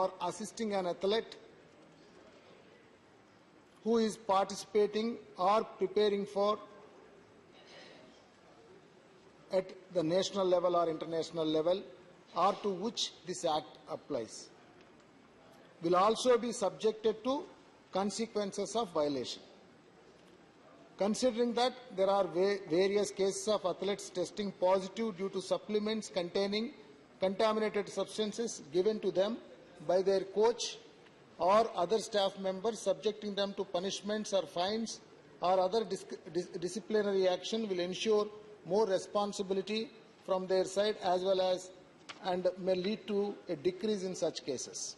for assisting an athlete who is participating or preparing for at the national level or international level, or to which this Act applies, will also be subjected to consequences of violation. Considering that there are various cases of athletes testing positive due to supplements containing contaminated substances given to them by their coach or other staff members, subjecting them to punishments or fines or other disciplinary action, will ensure more responsibility from their side as well as and may lead to a decrease in such cases.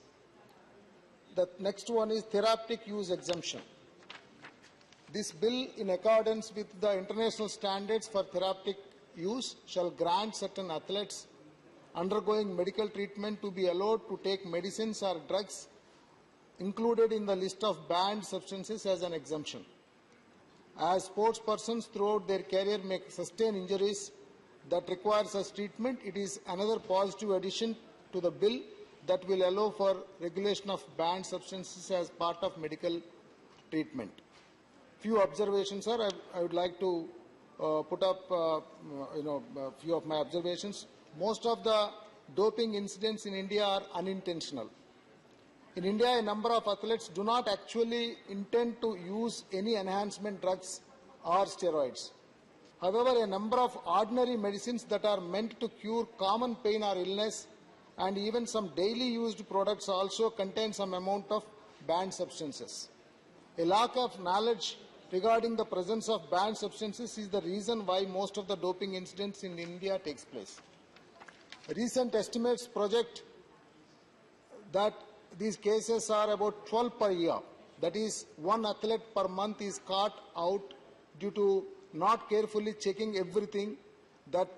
The next one is therapeutic use exemption. This bill, in accordance with the international standards for therapeutic use, shall grant certain athletes undergoing medical treatment to be allowed to take medicines or drugs included in the list of banned substances as an exemption. As sports persons throughout their career may sustain injuries that require such treatment, it is another positive addition to the bill that will allow for regulation of banned substances as part of medical treatment. Few observations, sir. I would like to put up a few of my observations. Most of the doping incidents in India are unintentional. In India, a number of athletes do not actually intend to use any enhancement drugs or steroids. However, a number of ordinary medicines that are meant to cure common pain or illness and even some daily used products also contain some amount of banned substances. A lack of knowledge regarding the presence of banned substances is the reason why most of the doping incidents in India takes place. Recent estimates project that these cases are about 12 per year. That is, one athlete per month is caught out due to not carefully checking everything that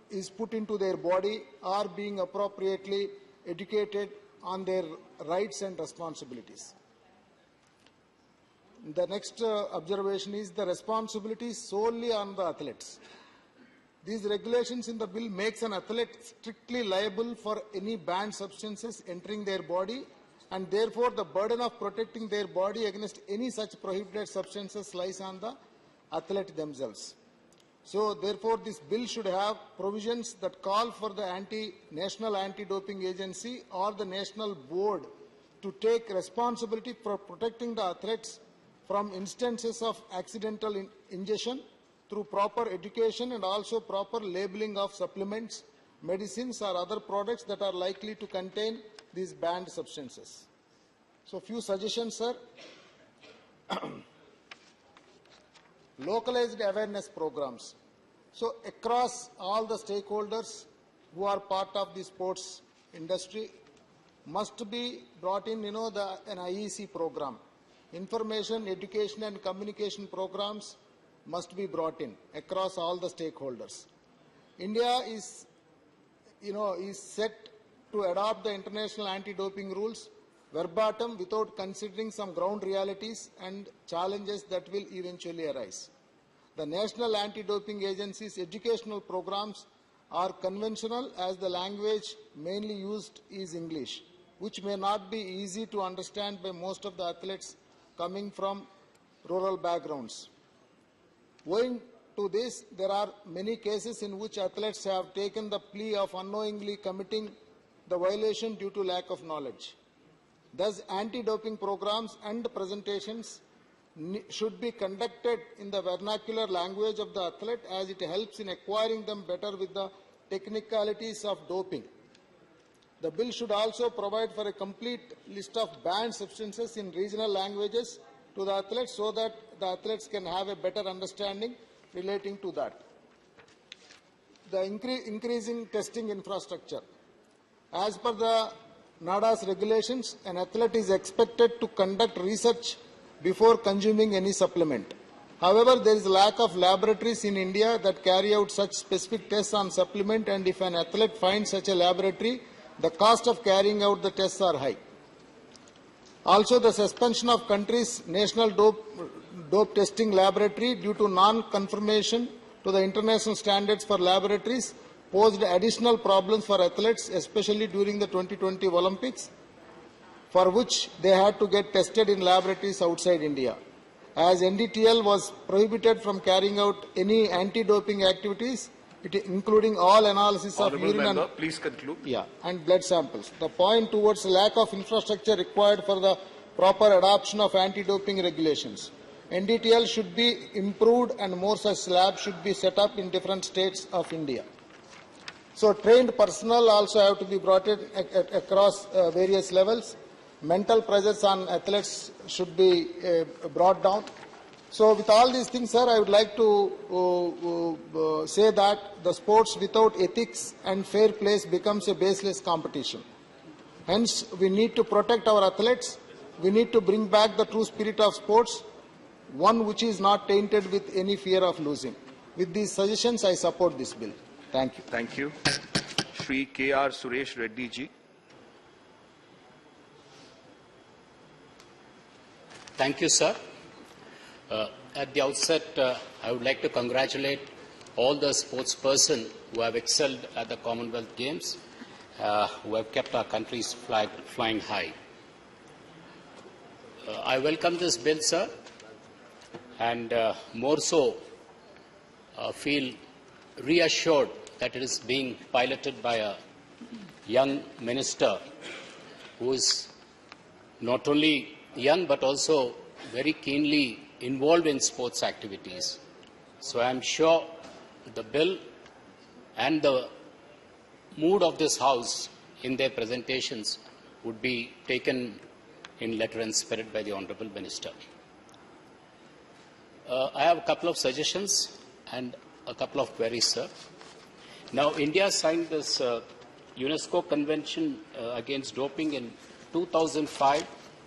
is put into their body or being appropriately educated on their rights and responsibilities. The next observation is the responsibility solely on the athletes. These regulations in the bill makes an athlete strictly liable for any banned substances entering their body, and therefore the burden of protecting their body against any such prohibited substances lies on the athlete themselves. So therefore this bill should have provisions that call for the National Anti-Doping Agency or the National Board to take responsibility for protecting the athletes from instances of accidental ingestion through proper education and also proper labeling of supplements, medicines or other products that are likely to contain these banned substances. So few suggestions, sir. Localized awareness programs. So across all the stakeholders who are part of the sports industry must be brought in, an IEC program. Information, education and communication programs must be brought in across all the stakeholders. India is set to adopt the international anti-doping rules verbatim without considering some ground realities and challenges that will eventually arise. The National Anti-Doping Agency's educational programs are conventional as the language mainly used is English, which may not be easy to understand by most of the athletes coming from rural backgrounds. Owing to this, there are many cases in which athletes have taken the plea of unknowingly committing the violation due to lack of knowledge. Thus, anti-doping programs and presentations should be conducted in the vernacular language of the athlete, as it helps in acquiring them better with the technicalities of doping. The bill should also provide for a complete list of banned substances in regional languages to the athletes so that the athletes can have a better understanding relating to that. The increasing testing infrastructure. As per the NADA's regulations, an athlete is expected to conduct research before consuming any supplement. However, there is a lack of laboratories in India that carry out such specific tests on supplement, and if an athlete finds such a laboratory, the cost of carrying out the tests are high. Also, the suspension of country's national dope testing laboratory due to non-conformation to the international standards for laboratories posed additional problems for athletes, especially during the 2020 Olympics, for which they had to get tested in laboratories outside India. As NDTL was prohibited from carrying out any anti-doping activities, including all analysis of urine member, please conclude. And blood samples. The point towards the lack of infrastructure required for the proper adoption of anti-doping regulations. NDTL should be improved and more such labs should be set up in different states of India. So trained personnel also have to be brought in across various levels. Mental pressures on athletes should be brought down. So with all these things, sir, I would like to say that the sports without ethics and fair play becomes a baseless competition. Hence, we need to protect our athletes. We need to bring back the true spirit of sports, one which is not tainted with any fear of losing. With these suggestions, I support this bill. Thank you. Thank you. Shri K.R. Suresh Reddy ji. Thank you, sir. At the outset, I would like to congratulate all the sportspersons who have excelled at the Commonwealth Games, who have kept our country's flag flying high. I welcome this bill, sir, and more so feel reassured that it is being piloted by a young minister who is not only young but also very keenly involved in sports activities. So I am sure the bill and the mood of this House in their presentations would be taken in letter and spirit by the Honourable Minister. I have a couple of suggestions and a couple of queries, sir. Now, India signed this UNESCO Convention against doping in 2005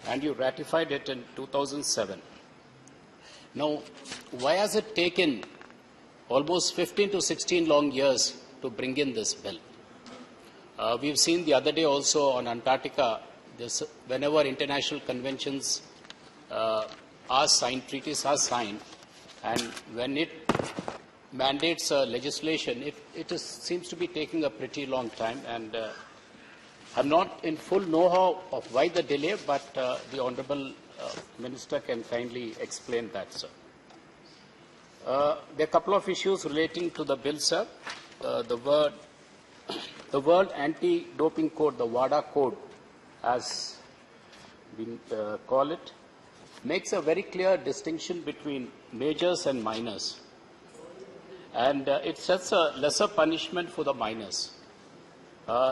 and you ratified it in 2007. Now, why has it taken almost 15 to 16 long years to bring in this bill? We've seen the other day also on Antarctica, whenever international conventions are signed, treaties are signed, and when it mandates legislation, it seems to be taking a pretty long time. And I'm not in full know-how of why the delay, but the Honourable Minister can kindly explain that, sir. There are a couple of issues relating to the bill, sir. The World Anti-Doping Code, the WADA code, as we call it, makes a very clear distinction between majors and minors. And it sets a lesser punishment for the minors.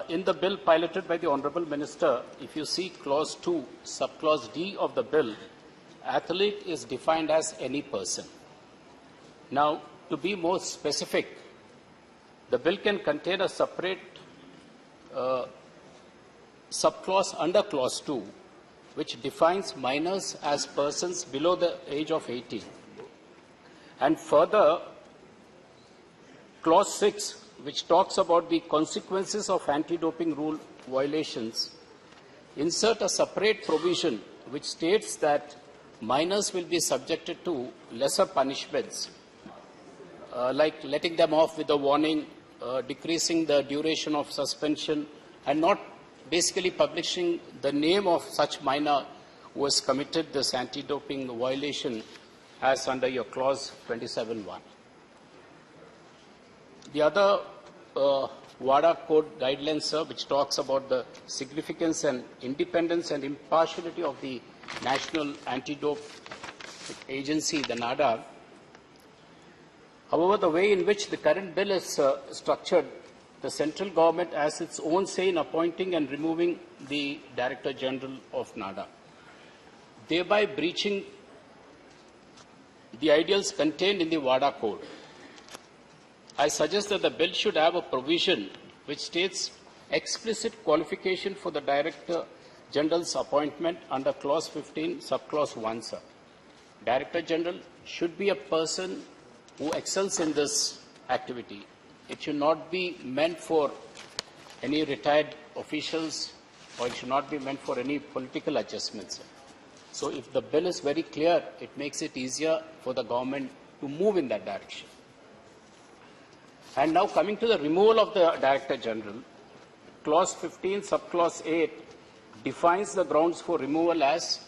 In the bill piloted by the Honourable Minister, if you see Clause 2, Subclause D of the bill, athlete is defined as any person. Now, to be more specific, the bill can contain a separate subclause under Clause 2, which defines minors as persons below the age of 18. And further, Clause 6, which talks about the consequences of anti-doping rule violations, insert a separate provision which states that minors will be subjected to lesser punishments, like letting them off with a warning, decreasing the duration of suspension, and not basically publishing the name of such minor who has committed this anti-doping violation as under your Clause 27.1. The other WADA code guidelines, sir, which talks about the significance and independence and impartiality of the National Anti-Dope Agency, the NADA. However, the way in which the current bill is structured, the central government has its own say in appointing and removing the Director General of NADA, thereby breaching the ideals contained in the WADA code. I suggest that the bill should have a provision which states explicit qualification for the Director General's appointment under Clause 15, Subclause 1, sir. Director General should be a person who excels in this activity. It should not be meant for any retired officials, or it should not be meant for any political adjustments, sir. So if the bill is very clear, it makes it easier for the government to move in that direction. And now coming to the removal of the Director General, Clause 15, Subclause 8 defines the grounds for removal as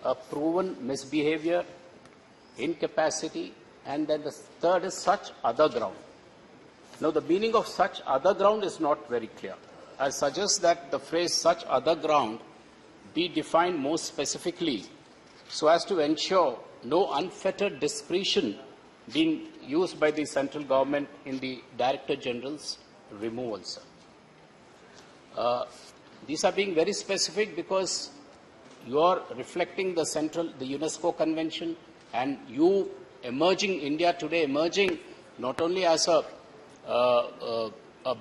a proven misbehavior, incapacity, and then the third is such other ground. Now, the meaning of such other ground is not very clear. I suggest that the phrase such other ground be defined more specifically so as to ensure no unfettered discretion being used by the central government in the Director General's removal, sir. These are being very specific because you are reflecting the UNESCO Convention, and you emerging, India today emerging not only as a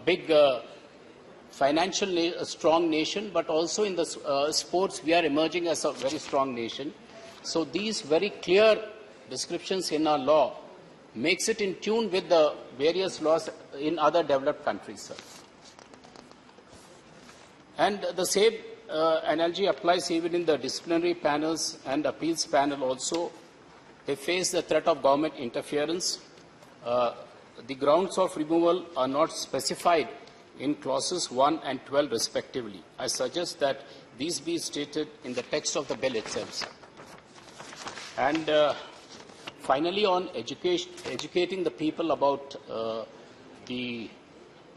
big financial strong nation, but also in the sports we are emerging as a very strong nation. So these very clear descriptions in our law makes it in tune with the various laws in other developed countries, sir. And the same analogy applies even in the disciplinary panels and appeals panel also. They face the threat of government interference. The grounds of removal are not specified in clauses 1 and 12 respectively. I suggest that these be stated in the text of the bill itself, sir. And finally, on educating the people about the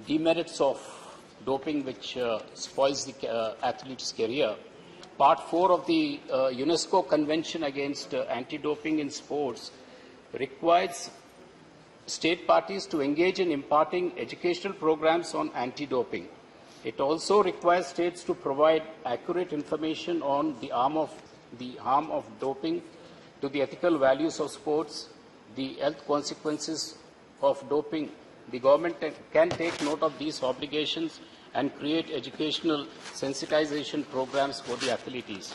demerits of doping, which spoils the athlete's career, Part 4 of the UNESCO Convention against Anti-Doping in Sports requires state parties to engage in imparting educational programs on anti-doping. It also requires states to provide accurate information on the harm of doping to the ethical values of sports, the health consequences of doping. The government can take note of these obligations and create educational sensitization programs for the athletes.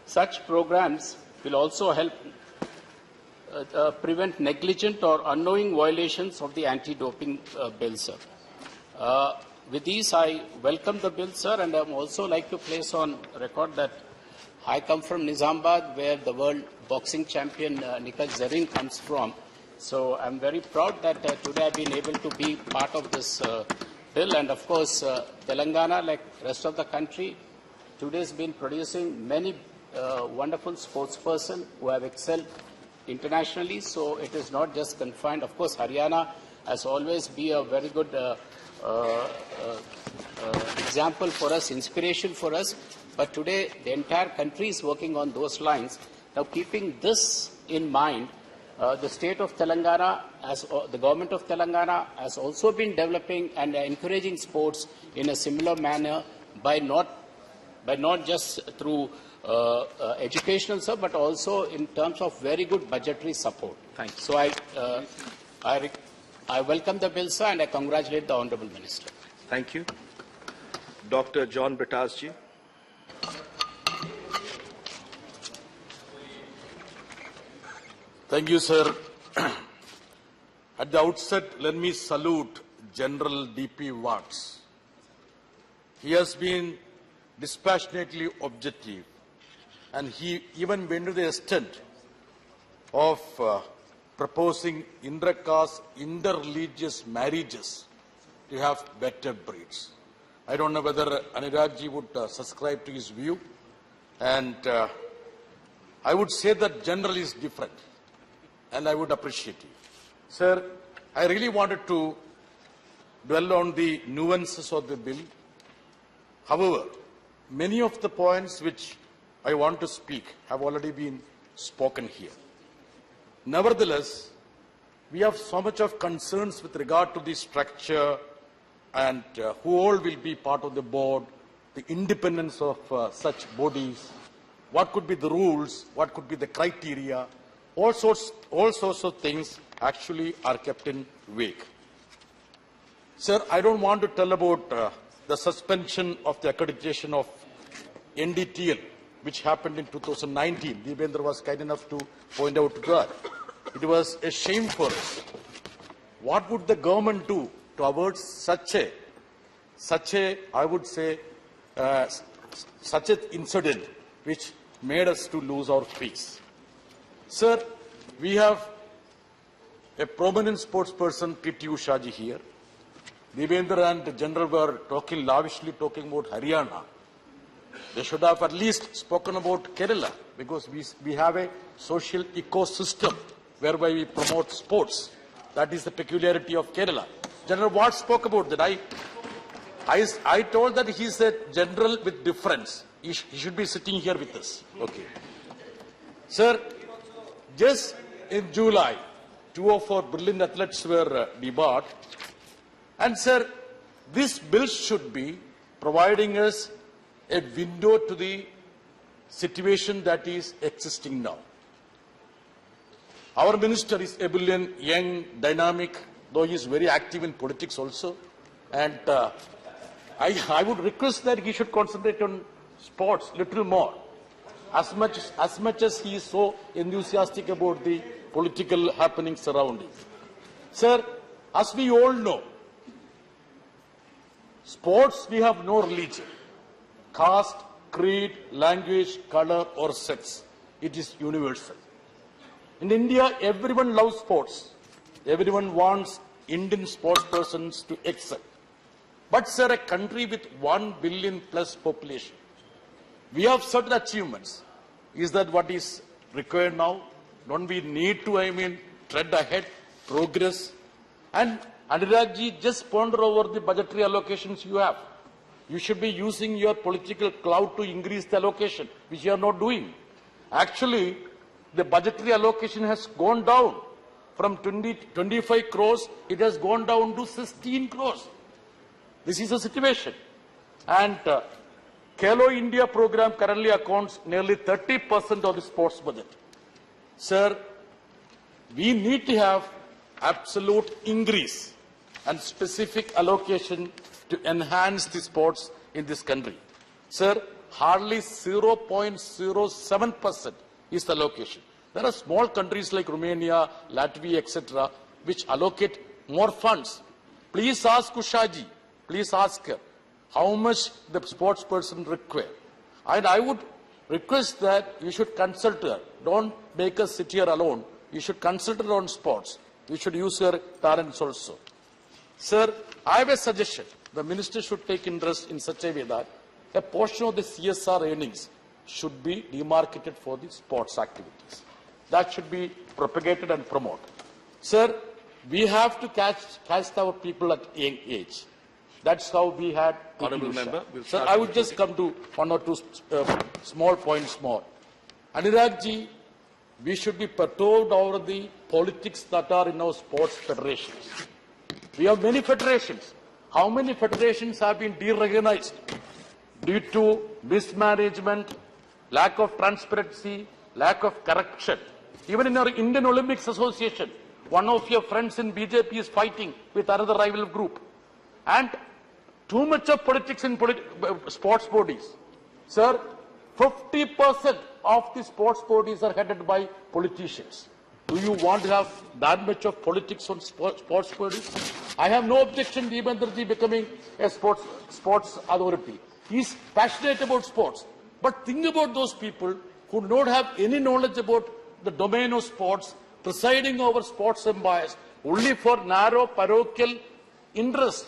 Such programs will also help prevent negligent or unknowing violations of the anti-doping bill, sir. With these, I welcome the bill, sir, and I would also like to place on record that I come from Nizamabad, where the world boxing champion Nikhil Zareen comes from. So I'm very proud that today I've been able to be part of this bill. And of course, Telangana, like rest of the country, today has been producing many wonderful sportspersons who have excelled internationally. So it is not just confined. Of course, Haryana has always been a very good example for us, inspiration for us. But today, the entire country is working on those lines. Now, keeping this in mind, the state of Telangana, the government of Telangana has also been developing and encouraging sports in a similar manner by not just through educational, sir, but also in terms of very good budgetary support. Thank you. So I welcome the bill, sir, and I congratulate the Honourable Minister. Thank you. Dr. John Britasji. Thank you, sir. At the outset, let me salute General D.P. Watts. He has been dispassionately objective, and he even went to the extent of proposing inter-caste, inter-religious marriages to have better breeds. I don't know whether Anirudhji would subscribe to his view, and I would say that General is different, and I would appreciate it. Sir, I really wanted to dwell on the nuances of the bill. However, many of the points which I want to speak have already been spoken here. Nevertheless, we have so much of concerns with regard to the structure and who all will be part of the board, the independence of such bodies, what could be the rules, what could be the criteria. All sorts of things actually are kept in wake. Sir, I don't want to tell about the suspension of the accreditation of NDTL, which happened in 2019. Devendra was kind enough to point out that. It was a shame for us. What would the government do to avert such a, I would say, such an incident which made us to lose our peace? Sir, we have a prominent sports person, P.T. Usha ji here. Devendra and the General were talking lavishly, talking about Haryana. They should have at least spoken about Kerala, because we have a social ecosystem whereby we promote sports. That is the peculiarity of Kerala. General Watt spoke about that. I told that he's a general with difference. He should be sitting here with us. Okay. Sir, just in July, 2 of our brilliant athletes were debarred. And sir, this bill should be providing us a window to the situation that is existing now. Our minister is ebullient, young, dynamic, though he is very active in politics also. And I would request that he should concentrate on sports a little more. As much as he is so enthusiastic about the political happenings surrounding. Sir, as we all know, sports, we have no religion, caste, creed, language, color or sex. It is universal. In India, everyone loves sports. Everyone wants Indian sports persons to excel. But sir, a country with 1 billion plus population, we have certain achievements. Is that what is required now? Don't we need to, tread ahead, progress? And Anurag just ponder over the budgetary allocations you have. You should be using your political clout to increase the allocation, which you are not doing. Actually, the budgetary allocation has gone down from 25 crores, it has gone down to 16 crores. This is the situation. And Khelo India program currently accounts nearly 30% of the sports budget. Sir, we need to have absolute increase and specific allocation to enhance the sports in this country. Sir, hardly 0.07% is the allocation. There are small countries like Romania, Latvia, etc., which allocate more funds. Please ask Ushaji, please ask her how much the sports person require. And I would request that you should consult her. Don't make us sit here alone. You should consult her on sports. You should use her talents also. Sir, I have a suggestion. The minister should take interest in such a way that a portion of the CSR earnings should be demarcated for the sports activities. That should be propagated and promoted. Sir, we have to catch our people at young age. That's how we had. Honourable Member, we'll Sir, start I would just come to one or two small points more. Anurag ji, we should be perturbed over the politics that are in our sports federations. We have many federations. How many federations have been derecognized due to mismanagement, lack of transparency, lack of correction? Even in our Indian Olympics Association, one of your friends in BJP is fighting with another rival group. And too much of politics in sports bodies. Sir, 50% of the sports bodies are headed by politicians. Do you want to have that much of politics on sports bodies? I have no objection to Debendraji becoming a sports authority. He is passionate about sports. But think about those people who do not have any knowledge about the domain of sports, presiding over sports empires, only for narrow parochial interest.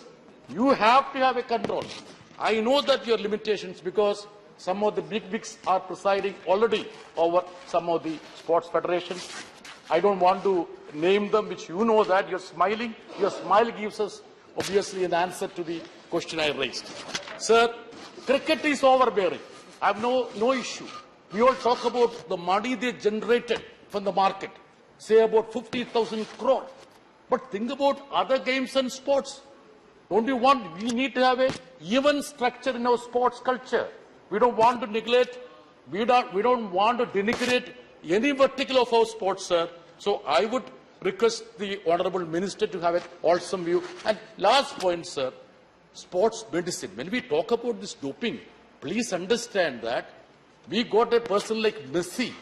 You have to have a control. I know that your limitations, because some of the big wigs are presiding already over some of the sports federations. I don't want to name them, which you know that. You're smiling. Your smile gives us, obviously, an answer to the question I raised. Sir, cricket is overbearing. I have no issue. We all talk about the money they generated from the market, say about 50,000 crore. But think about other games and sports. Don't you want, we need to have a even structure in our sports culture. We don't want to neglect, we don't want to denigrate any vertical of our sports, sir. So I would request the Honourable Minister to have a wholesome view. And last point, sir, sports medicine. When we talk about this doping, please understand that we got a person like Messi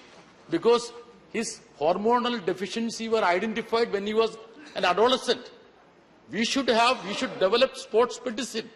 because his hormonal deficiency were identified when he was an adolescent. We should develop sports medicine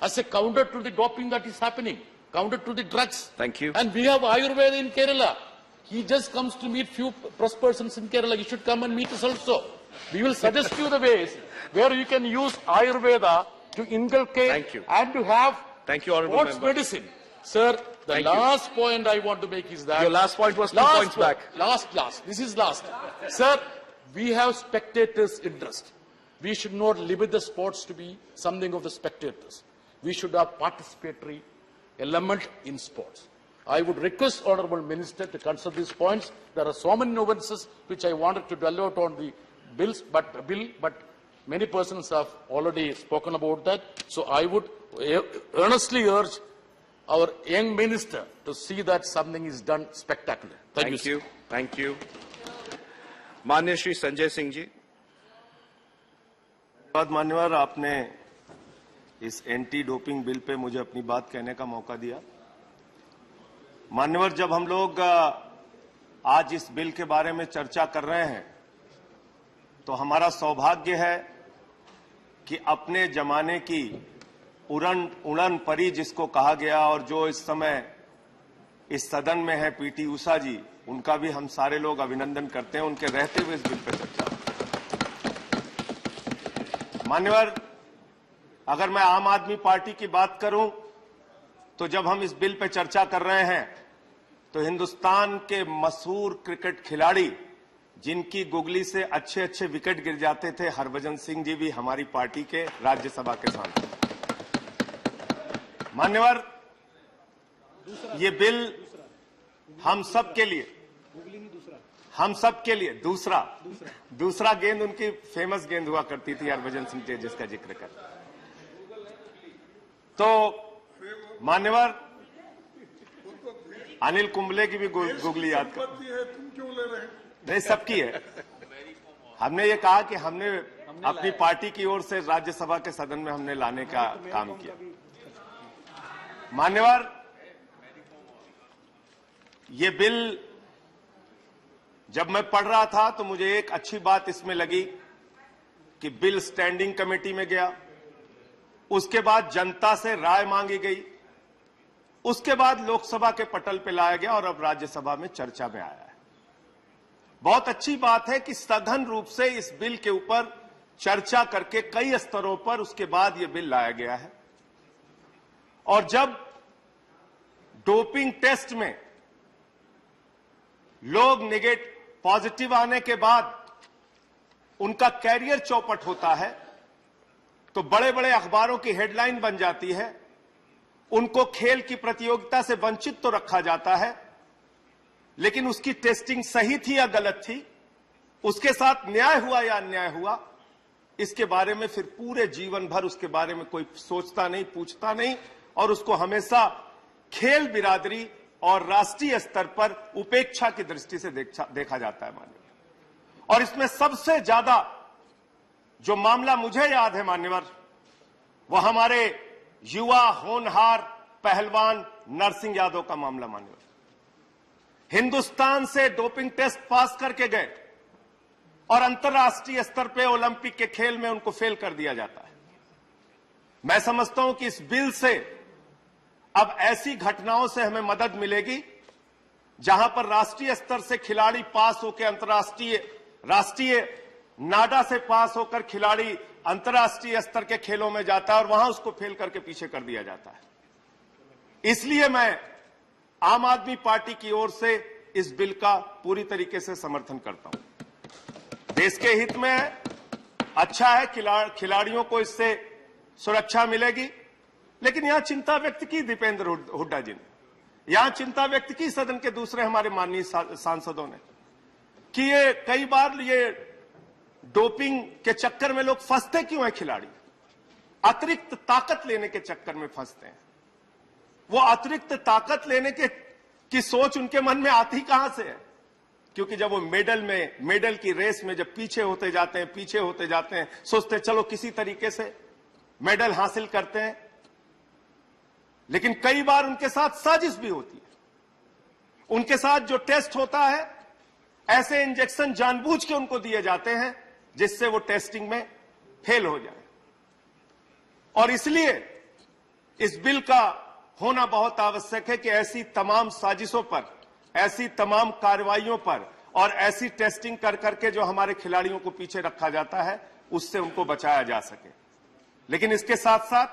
as a counter to the doping that is happening, counter to the drugs. Thank you. And we have Ayurveda in Kerala. He just comes to meet few press persons in Kerala. He should come and meet us also. We will suggest you the ways where you can use Ayurveda to inculcate Thank you. and to have Thank you, Honourable sports Member. medicine. Sir, the Thank you. last point I want to make is that... Your last point was 2 points back. Last. This is last. Sir, we have spectators' interest. We should not limit the sports to be something of the spectators. We should have participatory element in sports. I would request Honourable Minister to consider these points. There are so many nuances which I wanted to dwell out on the bill, but many persons have already spoken about that. So I would earnestly urge our young minister to see that something is done spectacular. Thank you. Thank you. माननीय श्री संजय सिंह जी. धन्यवाद मान्यवर, आपने इस anti doping bill pay मुझे अपनी बात कहने का मौका दिया। मान्यवर, जब हम लोग आज इस बिल के बारे में चर्चा कर रहे हैं तो हमारा सौभाग्य है कि अपने जमाने की उड़न परी जिसको कहा गया और जो इस समय इस सदन में है पीटी उषा जी, उनका भी हम सारे लोग अभिनंदन करते हैं, उनके रहते हुए इस बिल पर चर्चा। मान्यवर, अगर मैं आम आदमी पार्टी की बात करूं तो जब हम इस बिल पर चर्चा कर रहे हैं तो हिंदुस्तान के मशहूर क्रिकेट खिलाड़ी जिनकी गुगली से अच्छे अच्छे विकेट गिर जाते थे, हरभजन सिंह जी भी हमारी पार्टी के राज्यसभा के सांसद। मान्यवर, ये बिल हम सब के लिए दूसरा गेंद उनकी फेमस गेंद हुआ करती थी, हरभजन सिंह जी जिसका जिक्र कर। तो मान्यवर, अनिल कुंबले की भी गुगली याद कर, नहीं सबकी है। हमने ये कहा कि हमने अपनी पार्टी की ओर से राज्यसभा के सदन में हमने लाने का काम किया। मान्यवर, ये बिल जब मैं पढ़ रहा था तो मुझे एक अच्छी बात इसमें लगी कि बिल स्टैंडिंग कमेटी में गया, उसके बाद जनता से राय मांगी गई, उसके बाद लोकसभा के पटल पे लाया गया और अब राज्यसभा में चर्चा में आया है। बहुत अच्छी बात है कि सघन रूप से इस बिल के ऊपर चर्चा करके कई स्तरों पर उसके बाद यह बिल लाया गया है। और जब डोपिंग टेस्ट में लोग पॉजिटिव आने के बाद उनका कैरियर चौपट होता है तो बड़े बड़े अखबारों की हेडलाइन बन जाती है, उनको खेल की प्रतियोगिता से वंचित तो रखा जाता है, लेकिन उसकी टेस्टिंग सही थी या गलत थी, उसके साथ न्याय हुआ या अन्याय हुआ, इसके बारे में फिर पूरे जीवन भर उसके बारे में कोई सोचता नहीं, पूछता नहीं, और उसको हमेशा खेल बिरादरी और राष्ट्रीय स्तर पर उपेक्षा की दृष्टि से देखा जाता है मान्यवर। और इसमें सबसे ज्यादा जो मामला मुझे याद है मान्यवर, वह हमारे युवा होनहार पहलवान नरसिंह यादव का मामला मान्यवर। हिंदुस्तान से डोपिंग टेस्ट पास करके गए और अंतर्राष्ट्रीय स्तर पे ओलंपिक के खेल में उनको फेल कर दिया जाता है। मैं समझता हूं कि इस बिल से अब ऐसी घटनाओं से हमें मदद मिलेगी जहां पर राष्ट्रीय स्तर से खिलाड़ी पास होकर राष्ट्रीय नाडा से पास होकर खिलाड़ी अंतर्राष्ट्रीय स्तर के खेलों में जाता है और वहां उसको फेल करके पीछे कर दिया जाता है। इसलिए मैं आम आदमी पार्टी की ओर से इस बिल का पूरी तरीके से समर्थन करता हूं। देश के हित में है, अच्छा है, खिलाड़ियों को इससे सुरक्षा मिलेगी। लेकिन यहां चिंता व्यक्त की दीपेंद्र हुड्डा जी ने, यहां चिंता व्यक्त की सदन के दूसरे हमारे माननीय सांसदों ने कि ये कई बार ये डोपिंग के चक्कर में लोग फंसते क्यों हैं, खिलाड़ी अतिरिक्त ताकत लेने के चक्कर में फंसते हैं। वो अतिरिक्त ताकत लेने की सोच उनके मन में आती कहां से है? क्योंकि जब वो मेडल की रेस में जब पीछे होते जाते हैं, सोचते चलो किसी तरीके से मेडल हासिल करते हैं, लेकिन कई बार उनके साथ साजिश भी होती है। उनके साथ जो टेस्ट होता है, ऐसे इंजेक्शन जानबूझ के उनको दिए जाते हैं जिससे वो टेस्टिंग में फेल हो जाए। और इसलिए इस बिल का होना बहुत आवश्यक है कि ऐसी तमाम साजिशों पर, ऐसी तमाम कार्रवाइयों पर और ऐसी टेस्टिंग कर करके जो हमारे खिलाड़ियों को पीछे रखा जाता है उससे उनको बचाया जा सके। लेकिन इसके साथ साथ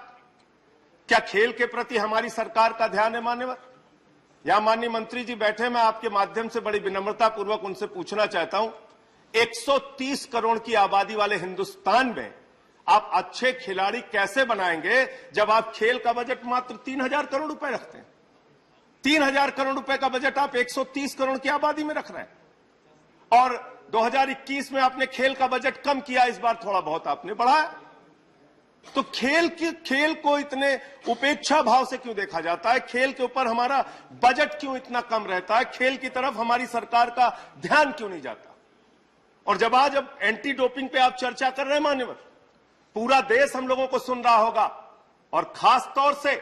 क्या खेल के प्रति हमारी सरकार का ध्यान है मान्यवर? या माननीय मंत्री जी बैठे, मैं आपके माध्यम से बड़ी विनम्रता पूर्वक उनसे पूछना चाहता हूं, 130 करोड़ की आबादी वाले हिंदुस्तान में आप अच्छे खिलाड़ी कैसे बनाएंगे जब आप खेल का बजट मात्र 3,000 करोड़ रुपए रखते हैं? 3,000 करोड़ रुपए का बजट आप 130 करोड़ की आबादी में रख रहे हैं। और 2021 में आपने खेल का बजट कम किया, इस बार थोड़ा बहुत आपने बढ़ाया। तो खेल को इतने उपेक्षा भाव से क्यों देखा जाता है? खेल के ऊपर हमारा बजट क्यों इतना कम रहता है? खेल की तरफ हमारी सरकार का ध्यान क्यों नहीं जाता? और जब आज एंटी डोपिंग पे आप चर्चा कर रहे हैं मान्यवर, पूरा देश हम लोगों को सुन रहा होगा और खास तौर से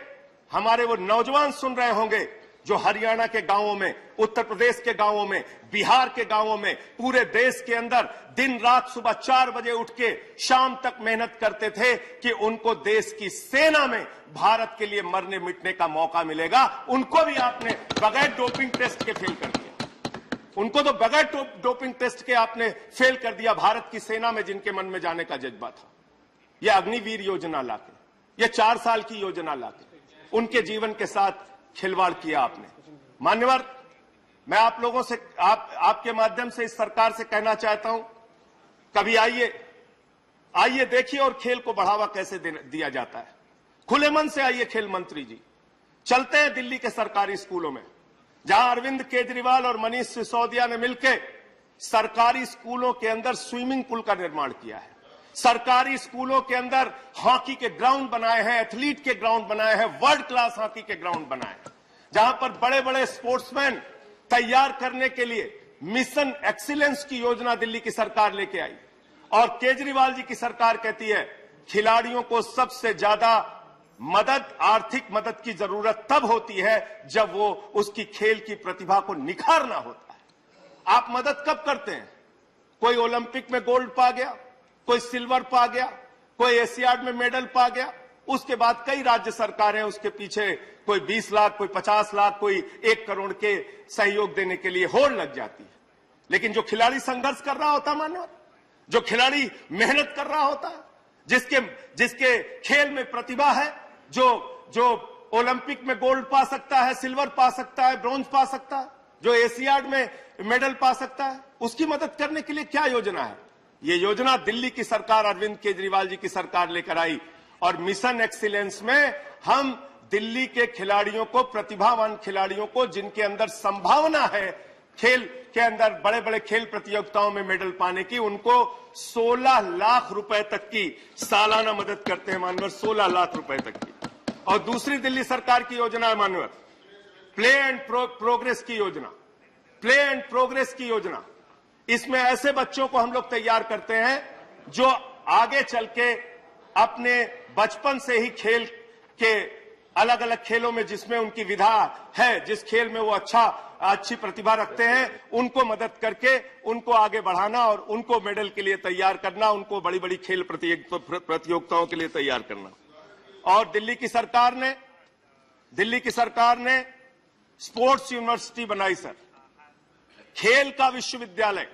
हमारे वो नौजवान सुन रहे होंगे जो हरियाणा के गांवों में, उत्तर प्रदेश के गांवों में, बिहार के गांवों में, पूरे देश के अंदर दिन रात सुबह 4 बजे उठ के शाम तक मेहनत करते थे कि उनको देश की सेना में भारत के लिए मरने मिटने का मौका मिलेगा। उनको भी आपने बगैर डोपिंग टेस्ट के फेल कर दिया। उनको तो बगैर डोपिंग टेस्ट के आपने फेल कर दिया। भारत की सेना में जिनके मन में जाने का जज्बा था, यह अग्निवीर योजना लाके, यह 4 साल की योजना लाके उनके जीवन के साथ खिलवाड़ किया आपने। मान्यवर, मैं आप लोगों से, आपके माध्यम से इस सरकार से कहना चाहता हूं, कभी आइए देखिए और खेल को बढ़ावा कैसे दिया जाता है। खुले मन से आइए खेल मंत्री जी, चलते हैं दिल्ली के सरकारी स्कूलों में, जहां अरविंद केजरीवाल और मनीष सिसोदिया ने मिलकर सरकारी स्कूलों के अंदर स्विमिंग पूल का निर्माण किया है। सरकारी स्कूलों के अंदर हॉकी के ग्राउंड बनाए हैं, एथलीट के ग्राउंड बनाए हैं, वर्ल्ड क्लास हॉकी के ग्राउंड बनाए हैं, जहां पर बड़े बड़े स्पोर्ट्समैन तैयार करने के लिए मिशन एक्सीलेंस की योजना दिल्ली की सरकार लेके आई। और केजरीवाल जी की सरकार कहती है खिलाड़ियों को सबसे ज्यादा मदद, आर्थिक मदद की जरूरत तब होती है जब वो उसकी खेल की प्रतिभा को निखारना होता है। आप मदद कब करते हैं? कोई ओलंपिक में गोल्ड पा गया, कोई सिल्वर पा गया, कोई एशियाड में मेडल पा गया, उसके बाद कई राज्य सरकारें उसके पीछे कोई 20 लाख, कोई 50 लाख, कोई 1 करोड़ के सहयोग देने के लिए होड़ लग जाती है। लेकिन जो खिलाड़ी संघर्ष कर रहा होता मान्यवर, जो खिलाड़ी मेहनत कर रहा होता है, जिसके खेल में प्रतिभा है, जो ओलंपिक में गोल्ड पा सकता है, सिल्वर पा सकता है, ब्रॉन्ज पा सकता है, जो एशियाड में मेडल पा सकता है, उसकी मदद करने के लिए क्या योजना है? ये योजना दिल्ली की सरकार, अरविंद केजरीवाल जी की सरकार लेकर आई। और मिशन एक्सीलेंस में हम दिल्ली के खिलाड़ियों को, प्रतिभावान खिलाड़ियों को, जिनके अंदर संभावना है खेल के अंदर बड़े बड़े खेल प्रतियोगिताओं में मेडल पाने की, उनको 16 लाख रुपए तक की सालाना मदद करते हैं मानवर, 16 लाख रुपए तक की। और दूसरी दिल्ली सरकार की योजना है मानवर, प्ले एंड प्रोग्रेस की योजना, प्ले एंड प्रोग्रेस की योजना। इसमें ऐसे बच्चों को हम लोग तैयार करते हैं जो आगे चल के अपने बचपन से ही खेल के अलग अलग खेलों में, जिसमें उनकी विधा है, जिस खेल में वो अच्छी प्रतिभा रखते हैं, उनको मदद करके उनको आगे बढ़ाना और उनको मेडल के लिए तैयार करना, उनको बड़ी बड़ी खेल प्रतियोगिताओं के लिए तैयार करना। और दिल्ली की सरकार ने स्पोर्ट्स यूनिवर्सिटी बनाई सर, खेल का विश्वविद्यालय।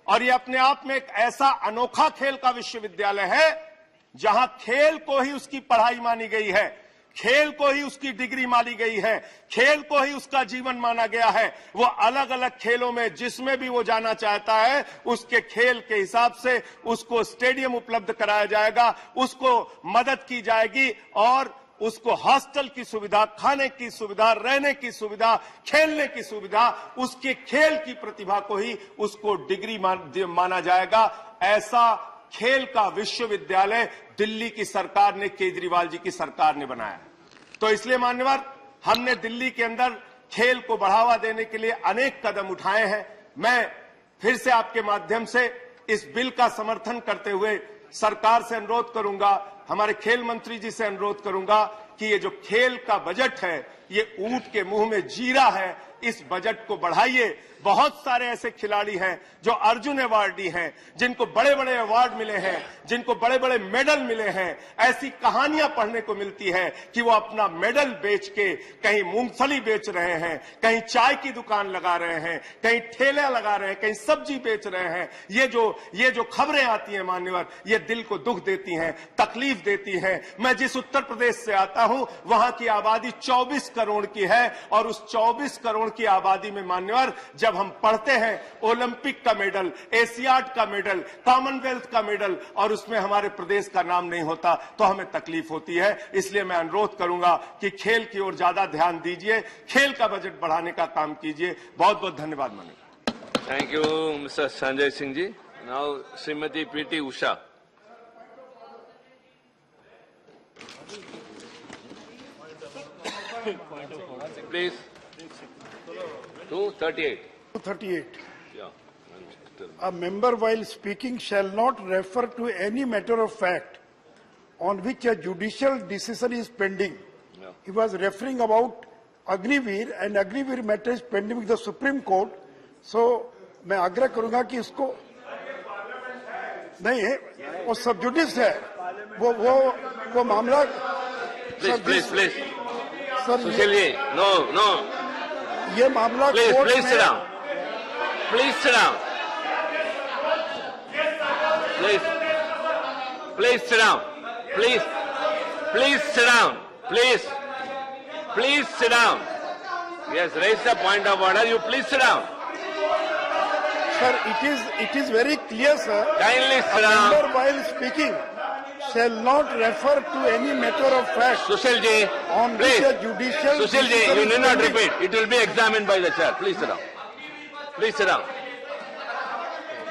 और ये अपने आप में एक ऐसा अनोखा खेल का विश्वविद्यालय है जहां खेल को ही उसकी पढ़ाई मानी गई है, खेल को ही उसकी डिग्री मानी गई है, खेल को ही उसका जीवन माना गया है। वो अलग अलग खेलों में जिसमें भी वो जाना चाहता है, उसके खेल के हिसाब से उसको स्टेडियम उपलब्ध कराया जाएगा, उसको मदद की जाएगी और उसको हॉस्टल की सुविधा, खाने की सुविधा, रहने की सुविधा, खेलने की सुविधा, उसके खेल की प्रतिभा को ही उसको डिग्री माना जाएगा। ऐसा खेल का विश्वविद्यालय दिल्ली की सरकार ने, केजरीवाल जी की सरकार ने बनाया। तो इसलिए मान्यवर, हमने दिल्ली के अंदर खेल को बढ़ावा देने के लिए अनेक कदम उठाए हैं। मैं फिर से आपके माध्यम से इस बिल का समर्थन करते हुए सरकार से अनुरोध करूंगा, हमारे खेल मंत्री जी से अनुरोध करूंगा कि ये जो खेल का बजट है, ये ऊंट के मुंह में जीरा है, इस बजट को बढ़ाइए। बहुत सारे ऐसे खिलाड़ी हैं जो अर्जुन अवार्डी हैं, जिनको बड़े बड़े अवार्ड मिले हैं, जिनको बड़े बड़े मेडल मिले हैं। ऐसी कहानियां पढ़ने को मिलती है कि वो अपना मेडल बेच के कहीं मूंगफली बेच रहे हैं, कहीं चाय की दुकान लगा रहे हैं, कहीं ठेले लगा रहे हैं, कहीं सब्जी बेच रहे हैं। ये जो खबरें आती हैं मान्यवर, ये दिल को दुख देती हैं, तकलीफ देती हैं। मैं जिस उत्तर प्रदेश से आता हूं, वहां की आबादी 24 करोड़ की है, और उस 24 करोड़ की आबादी में मान्यवर, जब हम पढ़ते हैं ओलंपिक का मेडल, एशियाड का मेडल, कॉमनवेल्थ का मेडल, और उसमें हमारे प्रदेश का नाम नहीं होता, तो हमें तकलीफ होती है। इसलिए मैं अनुरोध करूंगा कि खेल की ओर ज्यादा ध्यान दीजिए, खेल का बजट बढ़ाने का काम कीजिए। बहुत बहुत धन्यवाद माननीय। Thank you, Mr. Sanjay Singh ji. Now, Srimati P.T. Usha. Please. 238. 238. Yeah. A member while speaking shall not refer to any matter of fact on which a judicial decision is pending. Yeah. He was referring about Agniveer, and Agniveer matter is pending with the Supreme Court. So, मैं आग्रह करूंगा कि इसको नहीं है, वो सब जुडिस है, वो मामला। Please. Sir Sushil ji, no. ये मामला कोर्ट Please में sit down. Please sit down. Please sit down. Please sit down. Please sit down. Yes, raise the point of order. You please sit down. Sir, it is very clear, sir. Kindly sit A down. member while speaking shall not refer to any matter of fact Sushil ji, on please. which a judicial Sushil ji, decision you is need not pending. repeat. It will be examined by the chair. Please sit down. Please sit down.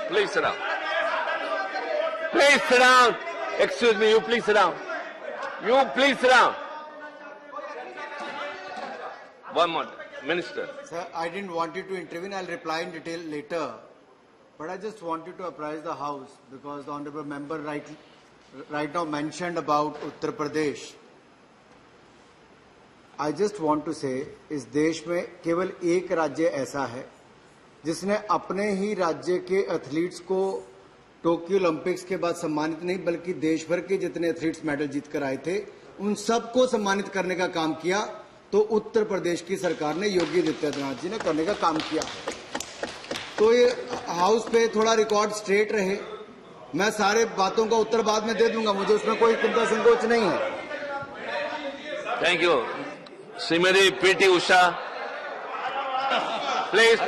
Please sit down. Please sit down. Excuse me, you please sit down. You please sit down. One more. Minister. Sir, I didn't want you to intervene. I'll reply in detail later. But I just wanted to apprise the House, because the Honourable Member right now mentioned about Uttar Pradesh. I just want to say, इस देश में केवल एक राज्य ऐसा है जिसने अपने ही राज्य के एथलीट्स को टोक्यो ओलंपिक्स के बाद सम्मानित नहीं, बल्कि देश भर के जितने एथलीट्स मेडल जीत कर आए थे उन सबको सम्मानित करने का काम किया। तो उत्तर प्रदेश की सरकार ने योगी आदित्यनाथ जी ने करने का काम किया। तो ये हाउस पे थोड़ा रिकॉर्ड स्ट्रेट रहे। मैं सारे बातों का उत्तर बाद में दे दूंगा, मुझे उसमें कोई चिंता संकोच नहीं है। Thank you. Srimati P.T. Usha. Please.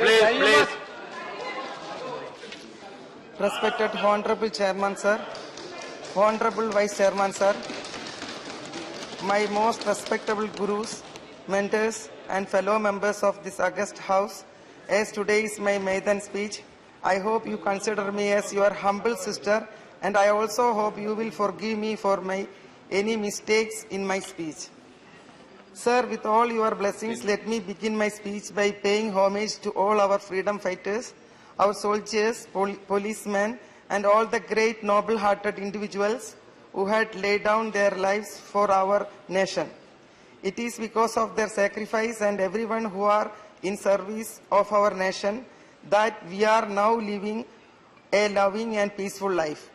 Respected Honorable Chairman, sir, Honorable Vice Chairman, sir, my most respectable gurus, mentors, and fellow members of this august House, as today is my maiden speech, I hope you consider me as your humble sister, and I also hope you will forgive me for any mistakes in my speech. Sir, with all your blessings, let me begin my speech by paying homage to all our freedom fighters, our soldiers, policemen, and all the great noble-hearted individuals who had laid down their lives for our nation. It is because of their sacrifice and everyone who are in service of our nation that we are now living a loving and peaceful life.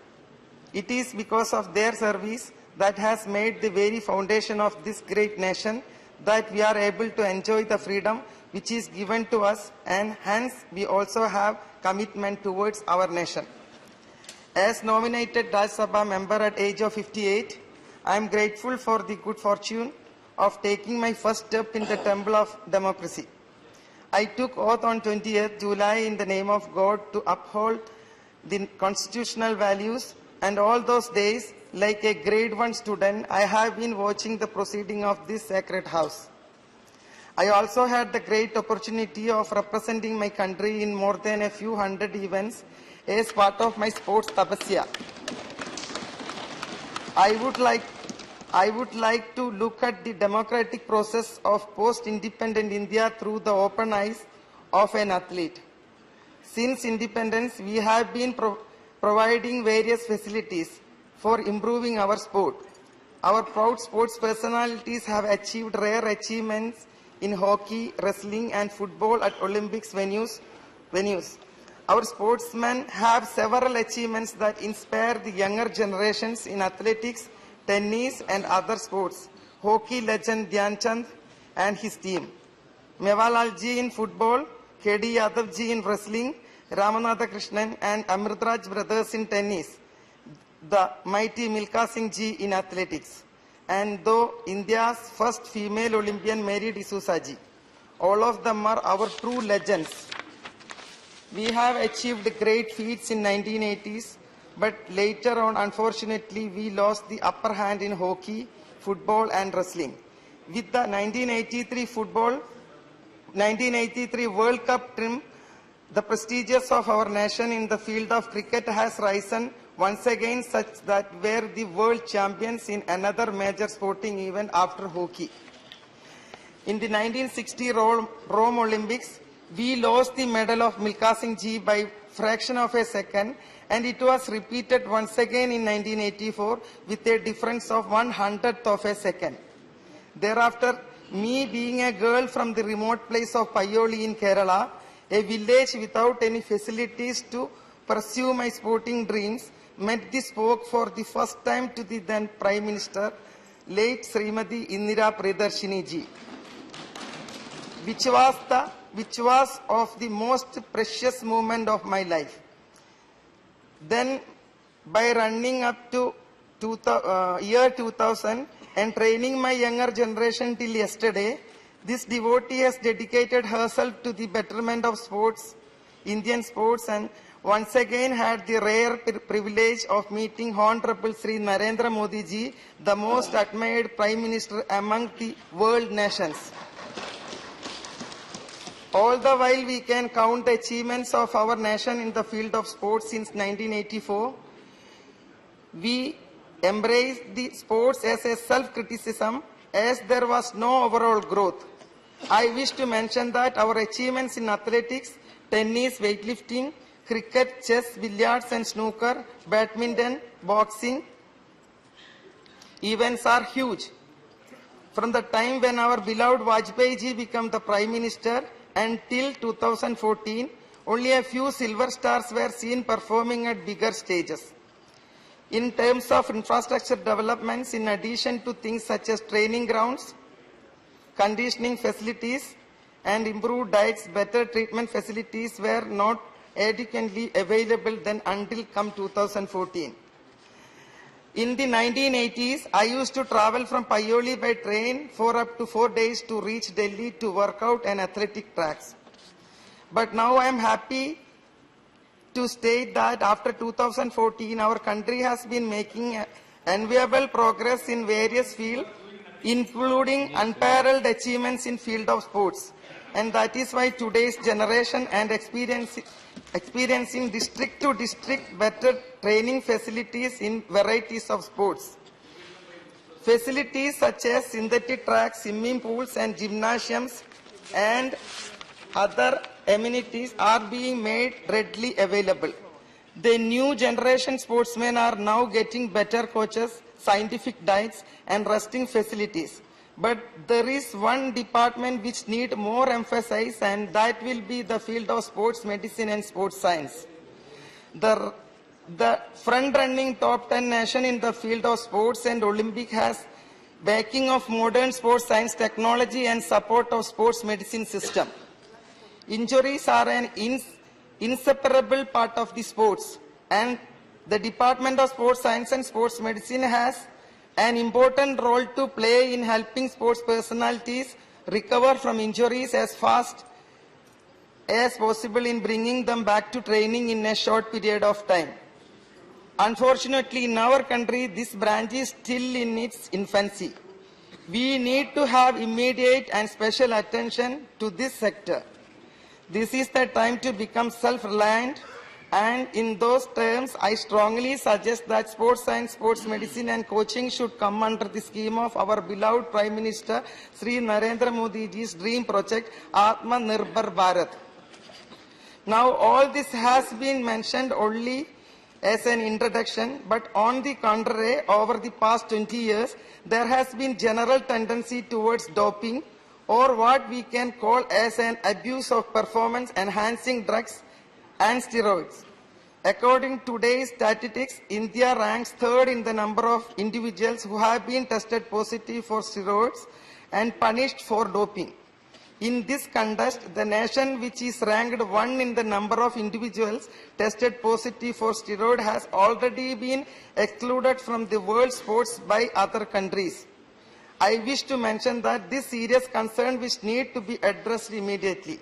It is because of their service that has made the very foundation of this great nation that we are able to enjoy the freedom which is given to us, and hence we also have commitment towards our nation. As nominated RAJYA Sabha member at age of 58, I am grateful for the good fortune of taking my first step in the temple of democracy. I took oath on 20th July in the name of God to uphold the constitutional values, and all those days, like a grade 1 student, I have been watching the proceeding of this sacred house. I also had the great opportunity of representing my country in more than a few hundred events as part of my sports tapasya. I would like to look at the democratic process of post-independent India through the open eyes of an athlete. Since independence, we have been providing various facilities for improving our sport. Our proud sports personalities have achieved rare achievements in hockey, wrestling and football at Olympics venues. Our sportsmen have several achievements that inspire the younger generations in athletics, tennis and other sports. Hockey legend Dhyan Chand and his team. Mevalal ji in football, K.D. Yadav ji in wrestling, Ramanatha Krishnan and Amritraj brothers in tennis, the mighty Milkha Singh ji in athletics, and though India's first female Olympian Mary D'Souza ji. All of them are our true legends. We have achieved great feats in 1980s, but later on, unfortunately, we lost the upper hand in hockey, football and wrestling. With the 1983 World Cup trim, the prestigious of our nation in the field of cricket has risen once again, such that we were the world champions in another major sporting event after hockey. In the 1960 Rome Olympics, we lost the medal of Milkha Singh ji by fraction of a second, and it was repeated once again in 1984 with a difference of 1/100th of a second. Thereafter, me being a girl from the remote place of Payoli in Kerala, a village without any facilities to pursue my sporting dreams, met the spoke for the first time to the then Prime Minister, late Srimati Indira Priyadarshini ji, which was of the most precious moment of my life. Then, by running up to year 2000 and training my younger generation till yesterday, this devotee has dedicated herself to the betterment of sports, Indian sports, and once again had the rare privilege of meeting Honorable Sri Narendra Modi ji, the most admired Prime Minister among the world nations. All the while we can count the achievements of our nation in the field of sports since 1984. We embraced the sports as a self-criticism as there was no overall growth. I wish to mention that our achievements in athletics, tennis, weightlifting, cricket, chess, billiards and snooker, badminton, boxing events are huge. From the time when our beloved Vajpayee ji became the Prime Minister until 2014, only a few silver stars were seen performing at bigger stages. In terms of infrastructure developments, in addition to things such as training grounds, conditioning facilities, and improved diets, better treatment facilities were not adequately available then until come 2014. In the 1980s, I used to travel from Payoli by train for up to 4 days to reach Delhi to work out on athletic tracks. But now I am happy to state that after 2014, our country has been making enviable progress in various fields, including unparalleled achievements in field of sports. And that is why today's generation and experiencing district to district better training facilities in varieties of sports. Facilities such as synthetic tracks, swimming pools and gymnasiums and other amenities are being made readily available. The new generation sportsmen are now getting better coaches, scientific diets and resting facilities. But there is one department which needs more emphasis, and that will be the field of sports medicine and sports science. The front-running top 10 nation in the field of sports and Olympic has backing of modern sports science technology and support of sports medicine system. Injuries are an inseparable part of the sports, and the Department of Sports Science and Sports Medicine has an important role to play in helping sports personalities recover from injuries as fast as possible in bringing them back to training in a short period of time. Unfortunately, in our country, this branch is still in its infancy. We need to have immediate and special attention to this sector. This is the time to become self-reliant, and in those terms, I strongly suggest that sports science, sports medicine and coaching should come under the scheme of our beloved Prime Minister, Sri Narendra Modi ji's dream project, Atma Nirbhar Bharat. Now, all this has been mentioned only as an introduction, but on the contrary, over the past 20 years, there has been general tendency towards doping, or what we can call as an abuse of performance-enhancing drugs and steroids. According to today's statistics, India ranks third in the number of individuals who have been tested positive for steroids and punished for doping. In this contest, the nation which is ranked 1 in the number of individuals tested positive for steroid has already been excluded from the world sports by other countries. I wish to mention that this serious concern which need to be addressed immediately.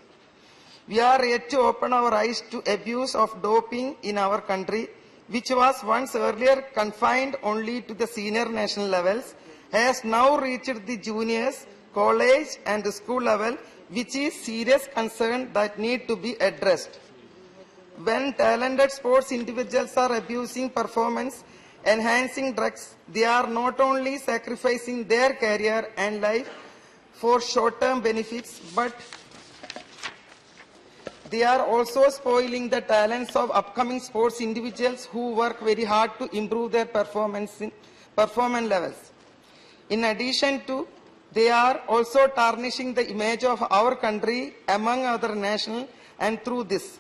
We are yet to open our eyes to abuse of doping in our country, which was once earlier confined only to the senior national levels, has now reached the juniors, college and school level, which is serious concern that need to be addressed. When talented sports individuals are abusing performance-enhancing drugs, they are not only sacrificing their career and life for short-term benefits, but they are also spoiling the talents of upcoming sports individuals who work very hard to improve their performance levels. In addition to, they are also tarnishing the image of our country among other nations, and through this,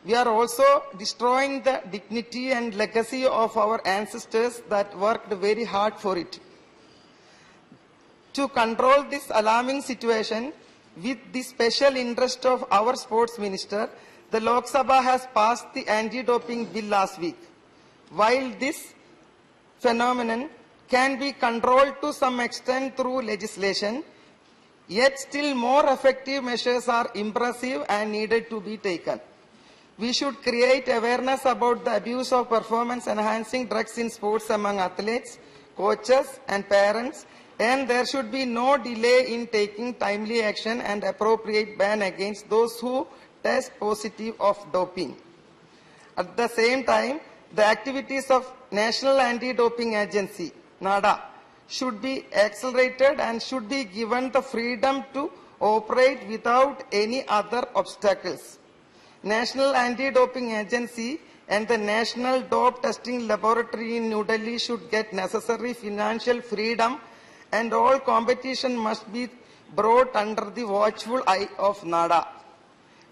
we are also destroying the dignity and legacy of our ancestors that worked very hard for it. To control this alarming situation, with the special interest of our sports minister, the Lok Sabha has passed the anti-doping bill last week. While this phenomenon can be controlled to some extent through legislation, yet still more effective measures are impressive and needed to be taken. We should create awareness about the abuse of performance-enhancing drugs in sports among athletes, coaches and parents, and there should be no delay in taking timely action and appropriate ban against those who test positive of doping. At the same time, the activities of National Anti-Doping Agency, NADA, should be accelerated and should be given the freedom to operate without any other obstacles. National Anti-Doping Agency and the National Dope Testing Laboratory in New Delhi should get necessary financial freedom, and all competition must be brought under the watchful eye of NADA.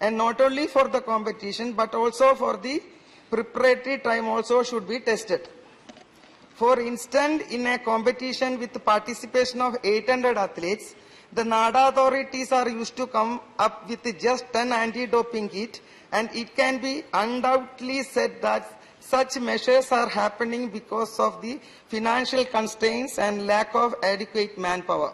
And not only for the competition, but also for the preparatory time also should be tested. For instance, in a competition with the participation of 800 athletes, the NADA authorities are used to come up with just 10 anti-doping kits, and it can be undoubtedly said that such measures are happening because of the financial constraints and lack of adequate manpower.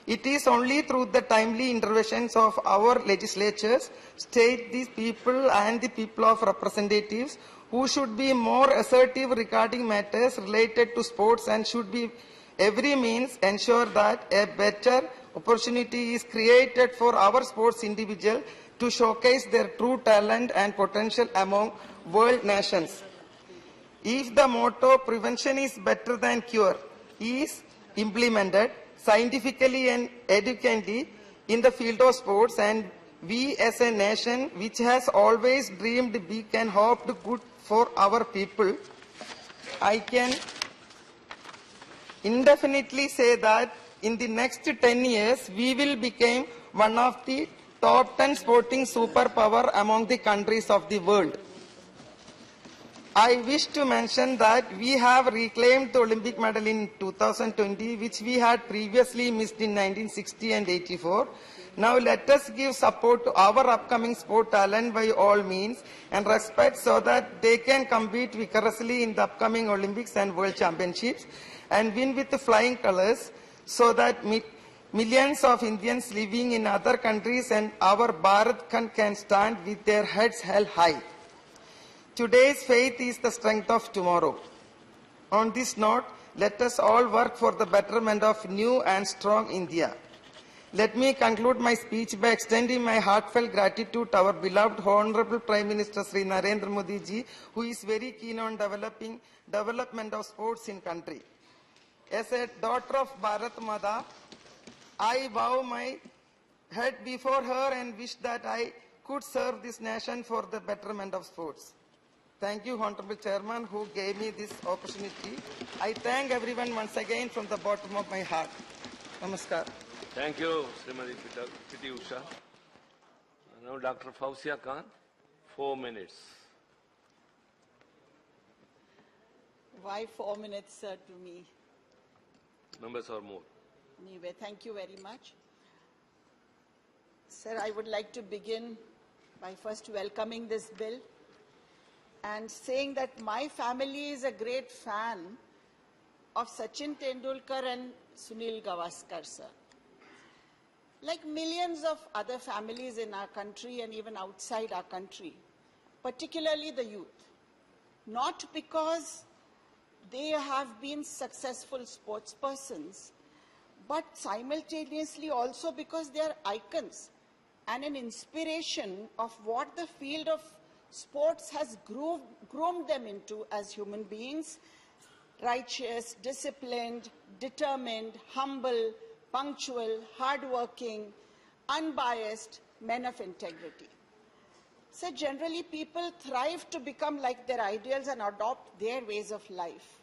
It is only through the timely interventions of our legislatures, state these people and the people of representatives who should be more assertive regarding matters related to sports and should be every means ensure that a better opportunity is created for our sports individuals to showcase their true talent and potential among world nations. If the motto prevention is better than cure is implemented scientifically and educatively in the field of sports, and we as a nation which has always dreamed big and hoped good for our people, I can indefinitely say that in the next 10 years we will become one of the top 10 sporting superpower among the countries of the world. I wish to mention that we have reclaimed the Olympic medal in 2020, which we had previously missed in 1960 and 84. Now let us give support to our upcoming sport talent by all means and respect so that they can compete vigorously in the upcoming Olympics and World Championships and win with the flying colors so that millions of Indians living in other countries and our Bharat can stand with their heads held high. Today's faith is the strength of tomorrow. On this note, let us all work for the betterment of new and strong India. Let me conclude my speech by extending my heartfelt gratitude to our beloved Honorable Prime Minister Sri Narendra Modi ji, who is very keen on development of sports in country. As a daughter of Bharat Mata, I bow my head before her and wish that I could serve this nation for the betterment of sports. Thank you, Honorable Chairman, who gave me this opportunity. I thank everyone once again from the bottom of my heart. Namaskar. Thank you, Srimati Piti Usha. Now, Dr. Fausia Khan, 4 minutes. Why 4 minutes, sir, to me? Members or more. Anyway, thank you very much. Sir, I would like to begin by first welcoming this bill and saying that my family is a great fan of Sachin Tendulkar and Sunil Gavaskar, sir. Like millions of other families in our country and even outside our country, particularly the youth, not because they have been successful sports persons, but simultaneously also because they are icons and an inspiration of what the field of sports has groomed them into as human beings: righteous, disciplined, determined, humble, punctual, hardworking, unbiased men of integrity. So generally people thrive to become like their ideals and adopt their ways of life.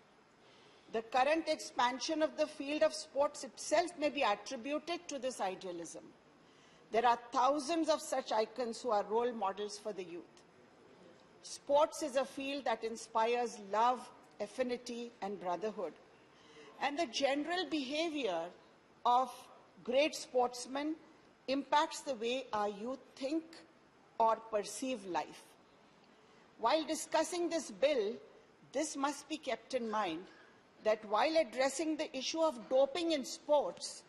The current expansion of the field of sports itself may be attributed to this idealism. There are thousands of such icons who are role models for the youth. Sports is a field that inspires love, affinity, and brotherhood. And the general behavior of great sportsmen impacts the way our youth think or perceive life. While discussing this bill, this must be kept in mind that while addressing the issue of doping in sports,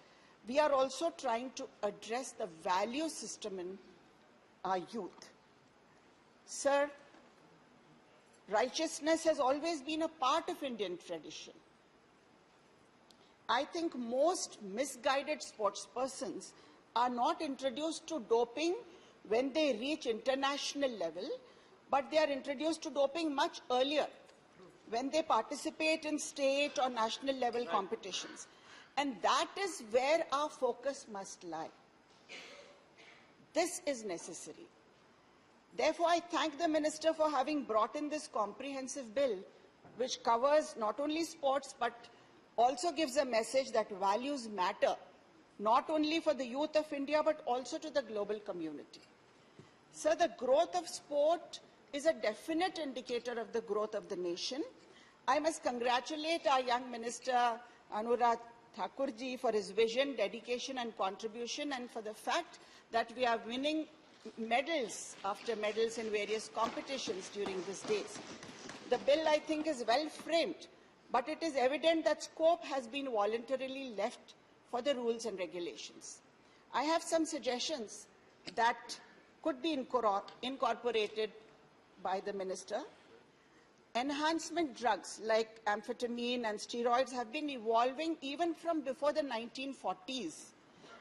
we are also trying to address the value system in our youth. Sir, righteousness has always been a part of Indian tradition. I think most misguided sportspersons are not introduced to doping when they reach international level, but they are introduced to doping much earlier, when they participate in state or national level competitions. And that is where our focus must lie. This is necessary. Therefore, I thank the Minister for having brought in this comprehensive bill, which covers not only sports, but also gives a message that values matter, not only for the youth of India, but also to the global community. Sir, the growth of sport is a definite indicator of the growth of the nation. I must congratulate our young Minister, Anurag Thakurji, for his vision, dedication and contribution, and for the fact that we are winning medals after medals in various competitions during these days. The bill, I think, is well framed, but it is evident that scope has been voluntarily left for the rules and regulations. I have some suggestions that could be incorporated by the Minister. Enhancement drugs like amphetamine and steroids have been evolving even from before the 1940s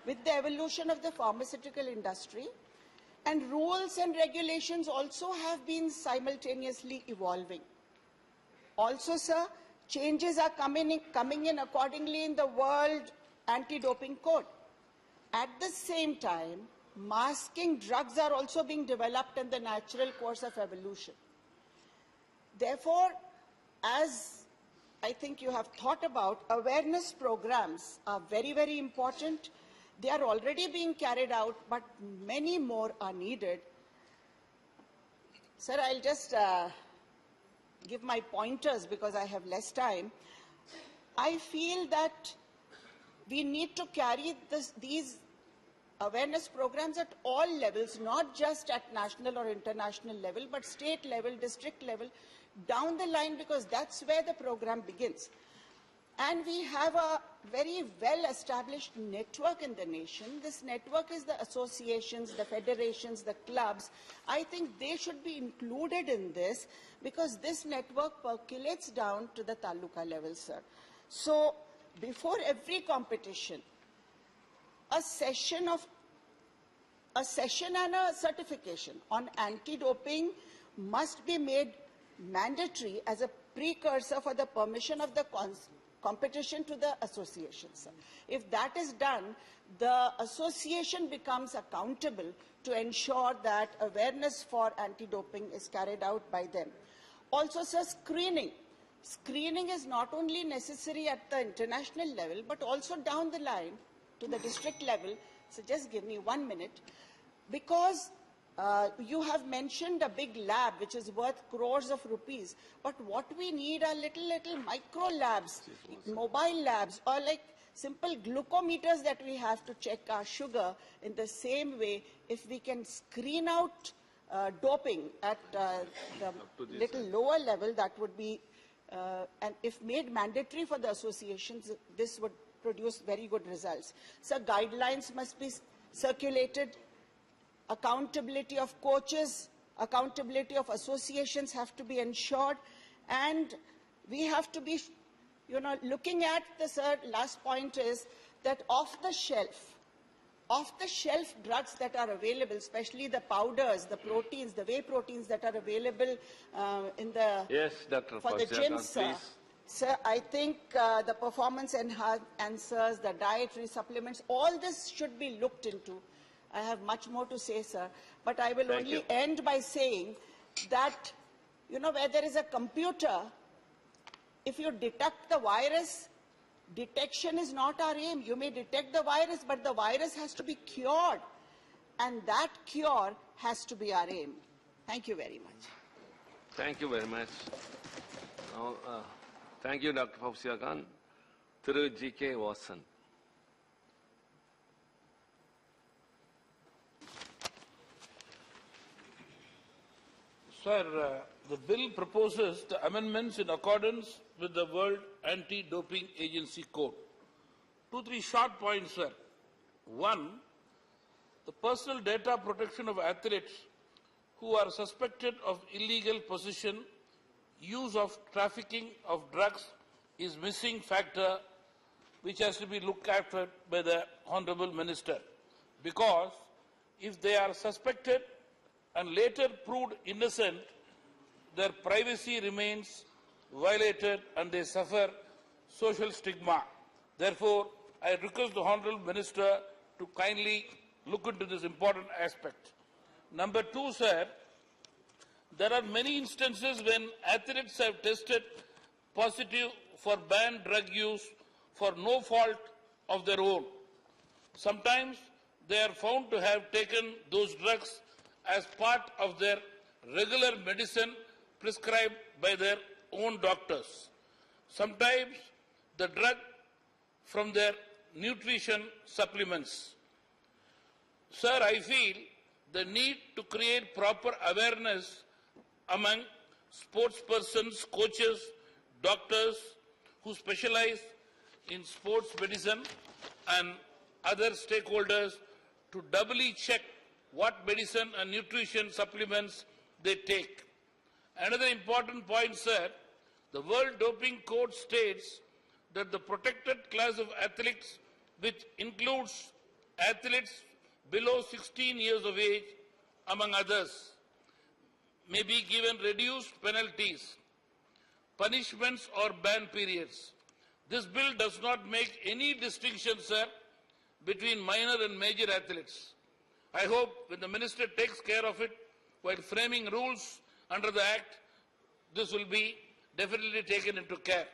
with the evolution of the pharmaceutical industry, and rules and regulations also have been simultaneously evolving. Also, sir, changes are coming in accordingly in the World Anti-Doping Code. At the same time, masking drugs are also being developed in the natural course of evolution. Therefore, as I think you have thought about, awareness programs are very, very important. They are already being carried out, but many more are needed. Sir, I'll just give my pointers because I have less time. I feel that we need to carry these awareness programs at all levels, not just at national or international level, but state level, district level, down the line, because that's where the program begins. And we have a very well-established network in the nation. This network is the associations, the federations, the clubs. I think they should be included in this because this network percolates down to the taluka level, sir. So before every competition, a session and a certification on anti-doping must be made mandatory as a precursor for the permission of the competition to the association, sir. If that is done, the association becomes accountable to ensure that awareness for anti-doping is carried out by them. Also, sir, screening. Screening is not only necessary at the international level, but also down the line to the district level, so just give me 1 minute, because you have mentioned a big lab which is worth crores of rupees, but what we need are little micro labs, mobile labs, or like simple glucometers that we have to check our sugar. In the same way, if we can screen out doping at the little lower level, that would be, and if made mandatory for the associations, this would produce very good results. So guidelines must be circulated, accountability of coaches, accountability of associations have to be ensured, and we have to be, looking at the last point is that off-the-shelf drugs that are available, especially the powders, the proteins, the whey proteins that are available in the for the gyms, sir. Sir, I think the performance enhancers, the dietary supplements, all this should be looked into. I have much more to say, sir, but I will only end by saying that, where there is a computer, if you detect the virus, detection is not our aim. You may detect the virus, but the virus has to be cured, and that cure has to be our aim. Thank you very much. Thank you very much. Thank you, Dr. Fawzia Khan. Through G.K. Watson. Sir, the bill proposes the amendments in accordance with the World Anti-Doping Agency Code. 2-3 short points, sir. One, the personal data protection of athletes who are suspected of illegal possession, use of trafficking of drugs is missing factor which has to be looked after by the Honorable Minister. Because if they are suspected and later proved innocent, their privacy remains violated and they suffer social stigma. Therefore, I request the Honorable Minister to kindly look into this important aspect. Number two, sir, there are many instances when athletes have tested positive for banned drug use for no fault of their own. Sometimes they are found to have taken those drugs as part of their regular medicine prescribed by their own doctors. Sometimes the drug from their nutrition supplements. Sir, I feel the need to create proper awareness among sports persons, coaches, doctors who specialize in sports medicine and other stakeholders to doubly check what medicine and nutrition supplements they take. Another important point, sir, the World Doping Code states that the protected class of athletes, which includes athletes below 16 years of age, among others, may be given reduced penalties, punishments or ban periods. This bill does not make any distinction, sir, between minor and major athletes. I hope when the Minister takes care of it while framing rules under the Act, this will be definitely taken into care.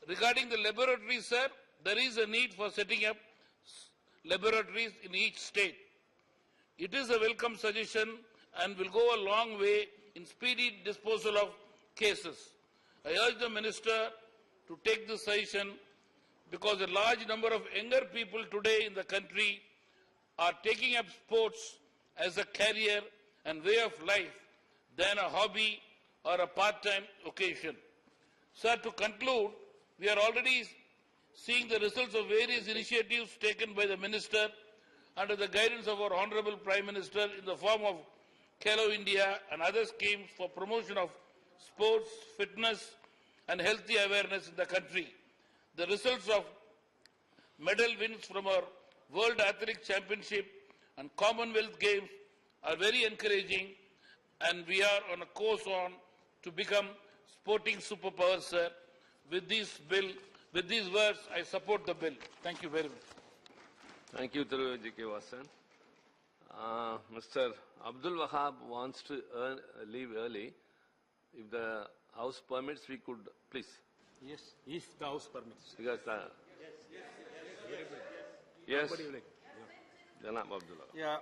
Regarding the laboratories, sir, there is a need for setting up laboratories in each state. It is a welcome suggestion and will go a long way in speedy disposal of cases. I urge the Minister to take this suggestion because a large number of younger people today in the country are taking up sports as a career and way of life than a hobby or a part-time occasion. Sir, to conclude, we are already seeing the results of various initiatives taken by the Minister under the guidance of our Honorable Prime Minister in the form of Khelo India and other schemes for promotion of sports, fitness and healthy awareness in the country. The results of medal wins from our World Athletic Championship and Commonwealth Games are very encouraging, and we are on a course to become sporting superpowers, sir. With these words, I support the bill. Thank you very much. Thank you, G.K. Watson. Mr. Abdul Wahab wants to leave early. If the House permits, we could, please. Yes, if the House permits. Because yes. Yes. Janab Abdullah. Yeah.